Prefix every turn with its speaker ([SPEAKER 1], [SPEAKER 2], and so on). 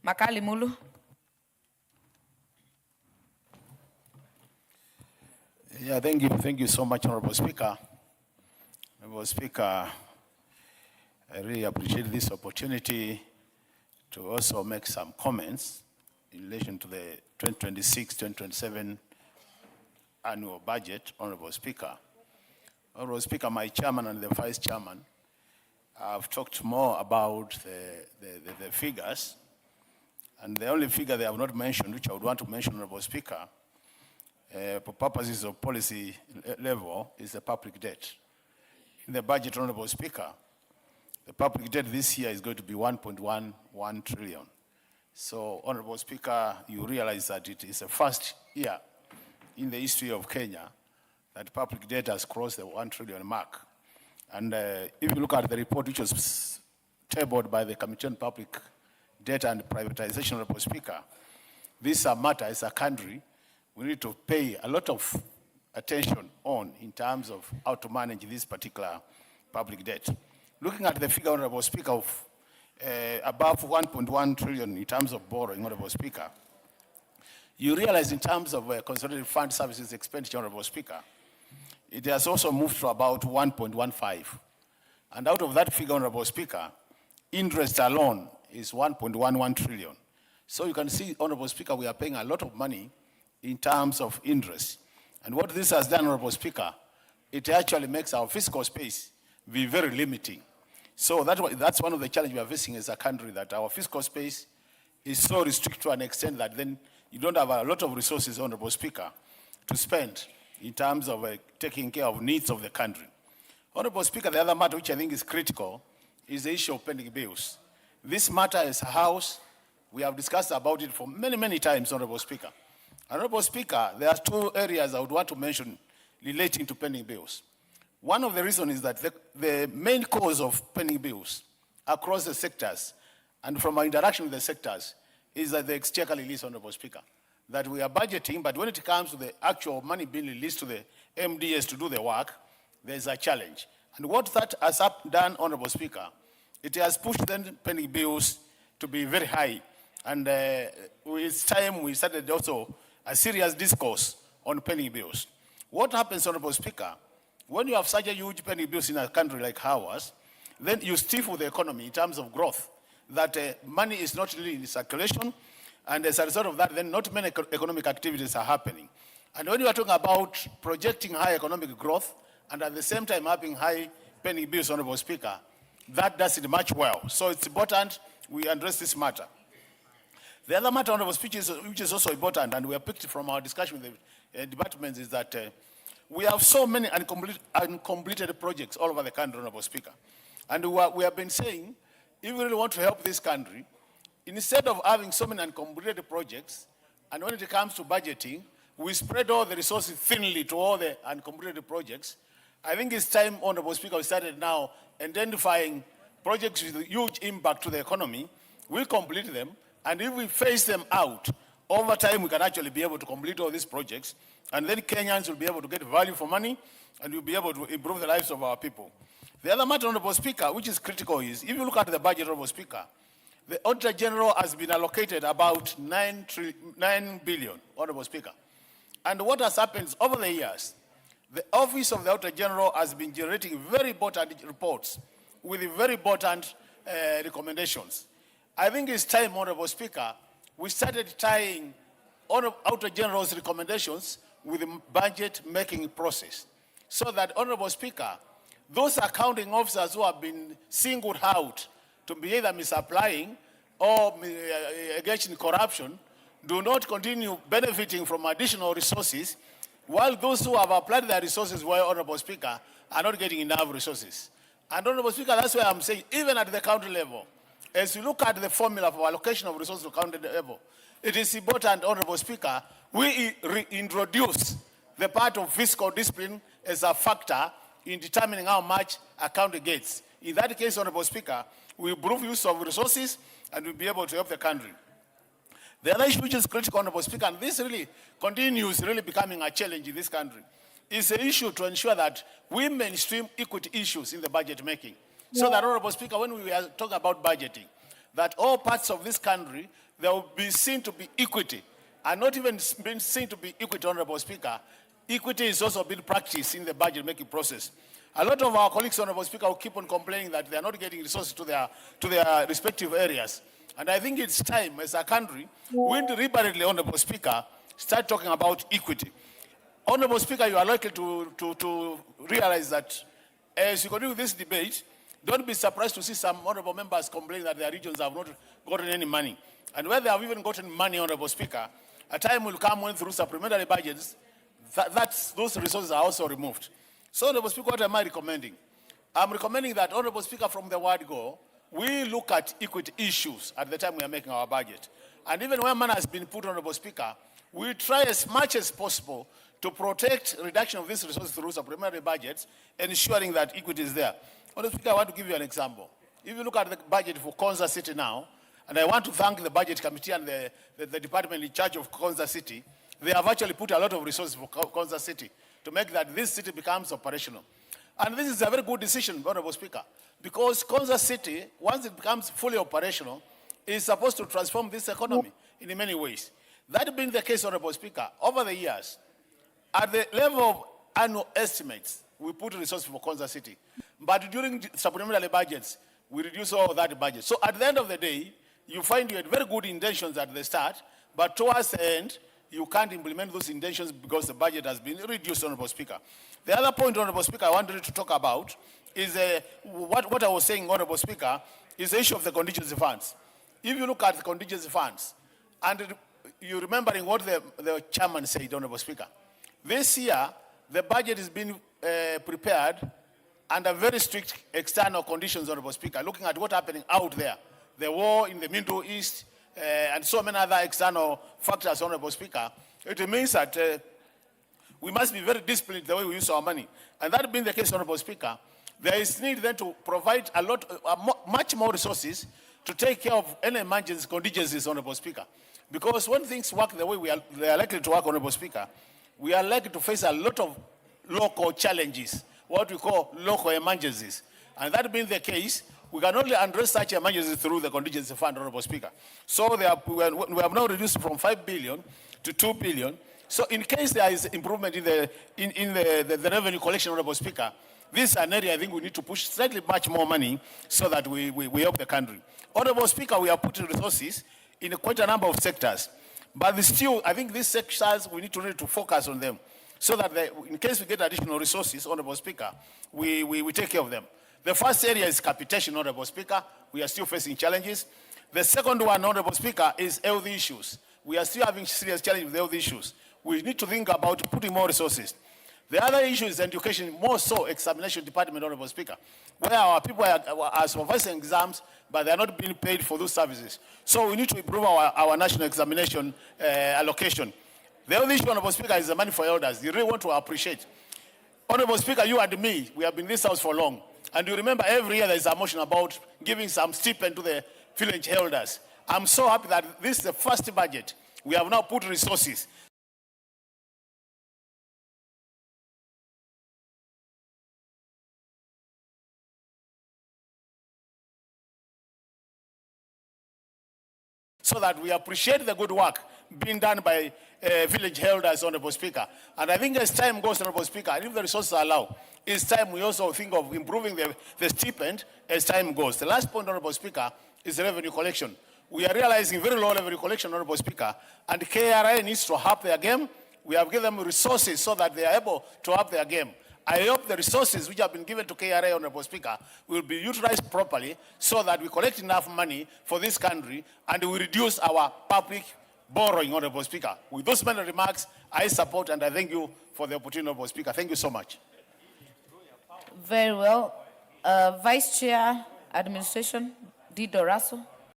[SPEAKER 1] Makali Mulu.
[SPEAKER 2] Yeah, thank you so much, Honorable Speaker. Honorable Speaker, I really appreciate this opportunity to also make some comments in relation to the 2026-2027 annual budget, Honorable Speaker. Honorable Speaker, my chairman and the vice chairman have talked more about the figures, and the only figure they have not mentioned, which I would want to mention, Honorable Speaker, for purposes of policy level, is the public debt. In the budget, Honorable Speaker, the public debt this year is going to be 1.11 trillion. So, Honorable Speaker, you realize that it is the first year in the history of Kenya that public debt has crossed the 1 trillion mark. And if you look at the report which was tabled by the Committee on Public Debt and Privatization, Honorable Speaker, this matter as a country, we need to pay a lot of attention on in terms of how to manage this particular public debt. Looking at the figure, Honorable Speaker, of above 1.1 trillion in terms of borrowing, Honorable Speaker, you realize in terms of consolidated fund services expenditure, Honorable Speaker, it has also moved to about 1.15. And out of that figure, Honorable Speaker, interest alone is 1.11 trillion. So you can see, Honorable Speaker, we are paying a lot of money in terms of interest. And what this has done, Honorable Speaker, it actually makes our fiscal space be very limiting. So that's one of the challenges we are facing as a country, that our fiscal space is so restricted to an extent that then you don't have a lot of resources, Honorable Speaker, to spend in terms of taking care of needs of the country. Honorable Speaker, the other matter which I think is critical is the issue of pending bills. This matter as a House, we have discussed about it for many, many times, Honorable Speaker. Honorable Speaker, there are two areas I would want to mention relating to pending bills. One of the reasons is that the main cause of pending bills across the sectors, and from our interaction with the sectors, is that the exchequer release, Honorable Speaker. That we are budgeting, but when it comes to the actual money being released to the MDS to do the work, there's a challenge. And what that has done, Honorable Speaker, it has pushed the pending bills to be very high. And it's time we started also a serious discourse on pending bills. What happens, Honorable Speaker, when you have such a huge pending bills in a country like ours, then you stifle the economy in terms of growth, that money is not really in circulation, and as a result of that, then not many economic activities are happening. And when you are talking about projecting high economic growth, and at the same time having high pending bills, Honorable Speaker, that does it much well. So it's important we address this matter. The other matter, Honorable Speaker, which is also important, and we have picked from our discussion with the departments, is that we have so many uncompleted projects all over the country, Honorable Speaker. And we have been saying, if we really want to help this country, instead of having so many uncompleted projects, and when it comes to budgeting, we spread all the resources thinly to all the uncompleted projects. I think it's time, Honorable Speaker, we started now identifying projects with huge impact to the economy. We complete them, and if we phase them out, over time we can actually be able to complete all these projects, and then Kenyans will be able to get value for money, and we'll be able to improve the lives of our people. The other matter, Honorable Speaker, which is critical, is if you look at the budget, Honorable Speaker, the Auditor General has been allocated about 9 billion, Honorable Speaker. And what has happened over the years, the Office of the Auditor General has been generating very important reports with very important recommendations. I think it's time, Honorable Speaker, we started tying Auditor General's recommendations with the budget making process, so that, Honorable Speaker, those accounting officers who have been singled out to be either misapplying or engaged in corruption do not continue benefiting from additional resources, while those who have applied their resources well, Honorable Speaker, are not getting enough resources. And Honorable Speaker, that's why I'm saying, even at the county level, as you look at the formula for allocation of resources to county level, it is important, Honorable Speaker, we reintroduce the part of fiscal discipline as a factor in determining how much a county gets. In that case, Honorable Speaker, we improve use of resources and we'll be able to help the country. The other issue which is critical, Honorable Speaker, and this really continues really becoming a challenge in this country, is the issue to ensure that we mainstream equity issues in the budget making. So that, Honorable Speaker, when we are talking about budgeting, that all parts of this country, there will be seen to be equity, and not even being seen to be equity, Honorable Speaker. Equity is also being practiced in the budget making process. A lot of our colleagues, Honorable Speaker, will keep on complaining that they are not getting resources to their respective areas. And I think it's time, as a country, we deliberately, Honorable Speaker, start talking about equity. Honorable Speaker, you are likely to realize that as you continue this debate, don't be surprised to see some honorable members complain that their regions have not gotten any money. And where they have even gotten money, Honorable Speaker, a time will come when through supplementary budgets, those resources are also removed. So, Honorable Speaker, what am I recommending? I'm recommending that, Honorable Speaker, from the word go, we look at equity issues at the time we are making our budget. And even when money has been put, Honorable Speaker, we try as much as possible to protect reduction of these resources through supplementary budgets, ensuring that equity is there. Honorable Speaker, I want to give you an example. If you look at the budget for Konza City now, and I want to thank the Budget Committee and the department in charge of Konza City, they have actually put a lot of resources for Konza City to make that this city becomes operational. And this is a very good decision, Honorable Speaker, because Konza City, once it becomes fully operational, is supposed to transform this economy in many ways. That being the case, Honorable Speaker, over the years, at the level of annual estimates, we put resources for Konza City. But during supplementary budgets, we reduce all that budget. So at the end of the day, you find you had very good intentions at the start, but towards the end, you can't implement those intentions because the budget has been reduced, Honorable Speaker. The other point, Honorable Speaker, I wanted to talk about is what I was saying, Honorable Speaker, is the issue of the contingency funds. If you look at the contingency funds, and you remembering what the chairman said, Honorable Speaker, this year, the budget is being prepared under very strict external conditions, Honorable Speaker, looking at what's happening out there, the war in the Middle East, and so many other external factors, Honorable Speaker. It means that we must be very disciplined the way we use our money. And that being the case, Honorable Speaker, there is need then to provide much more resources to take care of any emergency contingencies, Honorable Speaker. Because when things work the way they are likely to work, Honorable Speaker, we are likely to face a lot of local challenges, what we call local emergencies. And that being the case, we can only address such emergencies through the contingency fund, Honorable Speaker. So we have now reduced from 5 billion to 2 billion. So in case there is improvement in the revenue collection, Honorable Speaker, this is an area I think we need to push slightly much more money so that we help the country. Honorable Speaker, we are putting resources in quite a number of sectors. But still, I think these sectors, we need to really focus on them so that in case we get additional resources, Honorable Speaker, we take care of them. The first area is capitation, Honorable Speaker. We are still facing challenges. The second one, Honorable Speaker, is health issues. We are still having serious challenges with health issues. We need to think about putting more resources. The other issue is education, more so examination department, Honorable Speaker, where our people are supervising exams, but they are not being paid for those services. So we need to improve our national examination allocation. The other issue, Honorable Speaker, is the money for elders. You really want to appreciate. Honorable Speaker, you and me, we have been in this house for long. And you remember every year there is a motion about giving some stipend to the village elders. I'm so happy that this is the first budget. We have now put resources so that we appreciate the good work being done by village elders, Honorable Speaker. And I think as time goes, Honorable Speaker, and if the resources allow, it's time we also think of improving the stipend as time goes. The last point, Honorable Speaker, is revenue collection. We are realizing very low revenue collection, Honorable Speaker, and KRA needs to up their game. We have given them resources so that they are able to up their game. I hope the resources which have been given to KRA, Honorable Speaker, will be utilized properly so that we collect enough money for this country and we reduce our public borrowing, Honorable Speaker. With those many remarks, I support and I thank you for the opportunity, Honorable Speaker. Thank you so much.
[SPEAKER 1] Very well. Vice Chair, Administration, D. Doraso.